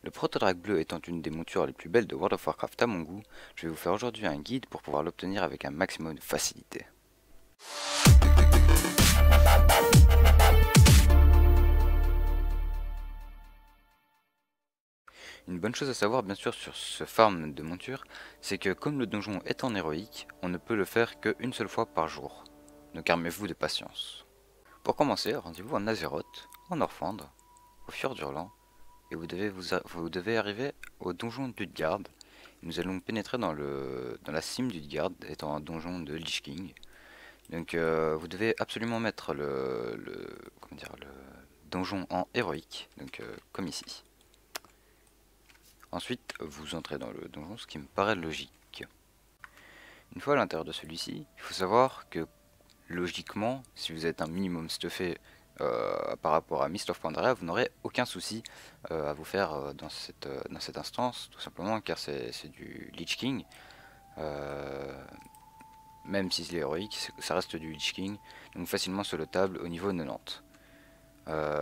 Le Protodrake bleu étant une des montures les plus belles de World of Warcraft à mon goût, je vais vous faire aujourd'hui un guide pour pouvoir l'obtenir avec un maximum de facilité. Une bonne chose à savoir bien sûr sur ce farm de monture, c'est que comme le donjon est en héroïque, on ne peut le faire qu'une seule fois par jour. Donc armez-vous de patience. Pour commencer, rendez-vous en Azeroth, en Orphandre, au Fjord Hurlant, et vous devez arriver au donjon d'Utgard. Nous allons pénétrer dans la cime d'Utgard, étant un donjon de Lich King. Donc vous devez absolument mettre le donjon en héroïque, donc comme ici. Ensuite, vous entrez dans le donjon, ce qui me paraît logique. Une fois à l'intérieur de celui-ci, il faut savoir que logiquement, si vous êtes un minimum stuffé par rapport à Mist of Pandaria, vous n'aurez aucun souci à vous faire dans cette instance, tout simplement car c'est du Lich King. Même si c'est héroïque, ça reste du Lich King, donc facilement solotable au niveau 90.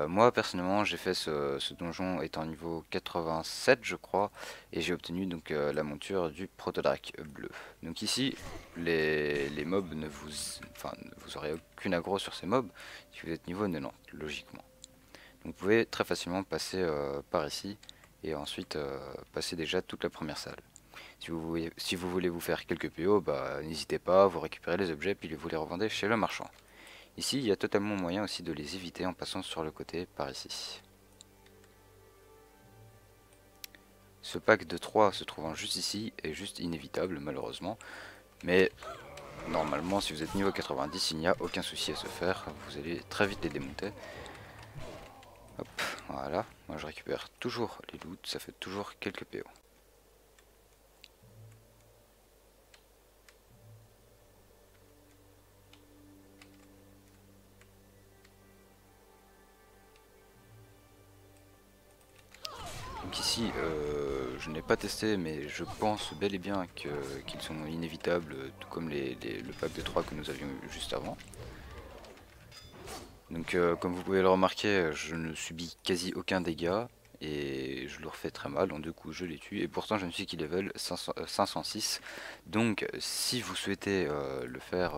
Moi personnellement j'ai fait ce donjon étant niveau 87 je crois, et j'ai obtenu donc la monture du Protodrake bleu. Donc ici les mobs vous aurez aucune aggro sur ces mobs si vous êtes niveau 90 logiquement. Donc vous pouvez très facilement passer par ici et ensuite passer déjà toute la première salle. Si vous voulez vous faire quelques PO, bah, n'hésitez pas, vous récupérez les objets puis vous les revendez chez le marchand. Ici, il y a totalement moyen aussi de les éviter en passant sur le côté par ici. Ce pack de 3 se trouvant juste ici est juste inévitable malheureusement. Mais normalement, si vous êtes niveau 90, il n'y a aucun souci à se faire. Vous allez très vite les démonter. Hop, voilà. Moi je récupère toujours les loots, ça fait toujours quelques PO. Donc ici, je n'ai pas testé, mais je pense bel et bien qu'ils sont inévitables, tout comme le pack de 3 que nous avions eu juste avant. Donc comme vous pouvez le remarquer, je ne subis quasi aucun dégât, et je leur fais très mal, en 2 coups je les tue, et pourtant je ne suis qu'à level 506. Donc si vous souhaitez le faire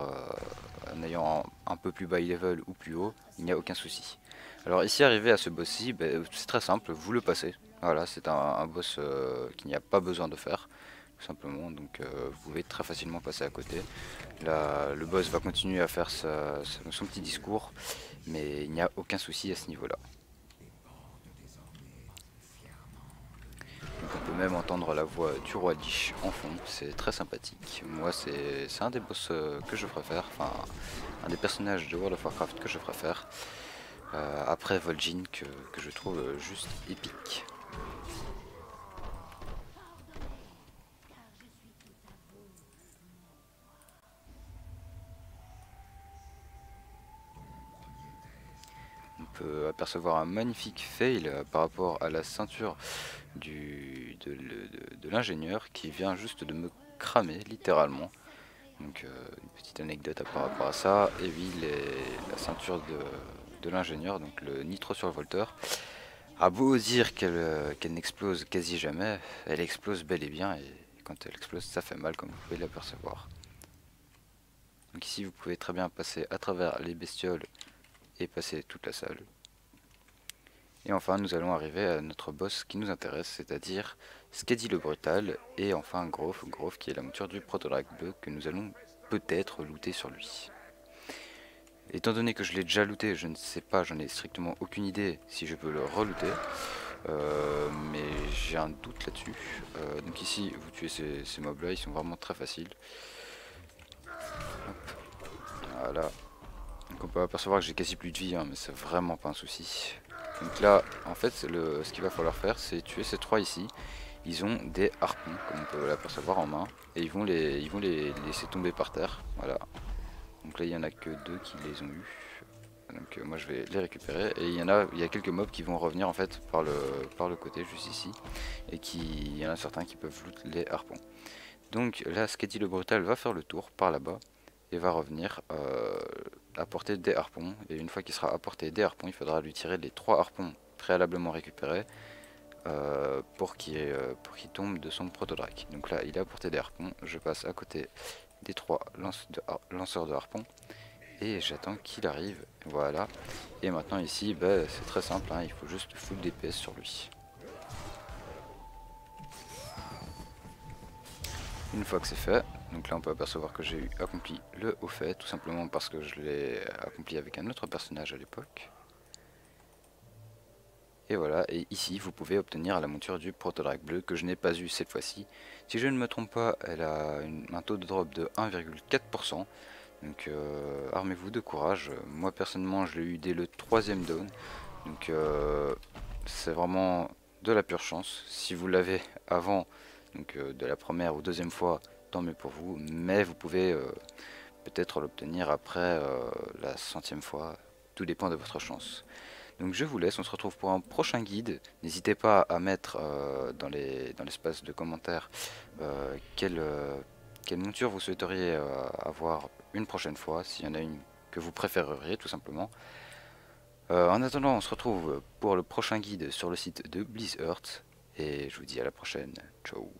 en ayant un peu plus bas level ou plus haut, il n'y a aucun souci. Alors ici, arrivé à ce boss-ci, c'est très simple, vous le passez. Voilà, c'est un boss qu'il n'y a pas besoin de faire, tout simplement, donc vous pouvez très facilement passer à côté. Là, le boss va continuer à faire son petit discours, mais il n'y a aucun souci à ce niveau-là. Donc on peut même entendre la voix du roi Lich en fond, c'est très sympathique. Moi c'est un des boss que je préfère, enfin un des personnages de World of Warcraft que je préfère. Après Vol'jin que je trouve juste épique. On peut apercevoir un magnifique fail par rapport à la ceinture de l'ingénieur qui vient juste de me cramer littéralement. Donc une petite anecdote par rapport à ça. Et oui, la ceinture de l'ingénieur, donc le nitro survolteur, a beau dire qu'elle n'explose quasi jamais, elle explose bel et bien, et quand elle explose ça fait mal comme vous pouvez l'apercevoir. Donc ici vous pouvez très bien passer à travers les bestioles et passer toute la salle. Et enfin nous allons arriver à notre boss qui nous intéresse, c'est-à-dire Skadi le Brutal, et enfin Growth qui est la monture du Protodrake bleu que nous allons peut-être looter sur lui. Étant donné que je l'ai déjà looté, je ne sais pas, j'en ai strictement aucune idée si je peux le relooter. Mais j'ai un doute là-dessus. Donc ici, vous tuez ces mobs là, ils sont vraiment très faciles. Hop. Voilà. Donc on peut apercevoir que j'ai quasi plus de vie, hein, mais c'est vraiment pas un souci. Donc là, en fait, ce qu'il va falloir faire, c'est tuer ces 3 ici. Ils ont des harpons, comme on peut l'apercevoir en main, et ils vont les laisser tomber par terre. Voilà. Donc là, il y en a que 2 qui les ont eu. Donc moi je vais les récupérer, et il y a quelques mobs qui vont revenir en fait par le côté juste ici, et il y en a certains qui peuvent loot les harpons. Donc là Skadi le Brutal va faire le tour par là-bas et va revenir apporter des harpons, et une fois qu'il sera apporté des harpons, il faudra lui tirer les 3 harpons préalablement récupérés, pour qu'il tombe de son protodrake. Donc là, il a portée des harpons. Je passe à côté des 3 lanceurs de harpons et j'attends qu'il arrive. Voilà. Et maintenant ici, bah, c'est très simple, hein, il faut juste full DPS sur lui. Une fois que c'est fait, donc là on peut apercevoir que j'ai accompli le haut fait, tout simplement parce que je l'ai accompli avec un autre personnage à l'époque. Et voilà, et ici vous pouvez obtenir la monture du protodrake bleu que je n'ai pas eu cette fois-ci. Si je ne me trompe pas, elle a un taux de drop de 1,4%. Donc armez-vous de courage. Moi personnellement je l'ai eu dès le 3e down. Donc c'est vraiment de la pure chance. Si vous l'avez avant donc, de la première ou deuxième fois, tant mieux pour vous. Mais vous pouvez peut-être l'obtenir après la 100e fois. Tout dépend de votre chance. Donc je vous laisse, on se retrouve pour un prochain guide. N'hésitez pas à mettre dans l'espace de commentaires quelle monture vous souhaiteriez avoir une prochaine fois, s'il y en a une que vous préféreriez tout simplement. En attendant, on se retrouve pour le prochain guide sur le site de Blizzard. Et je vous dis à la prochaine. Ciao.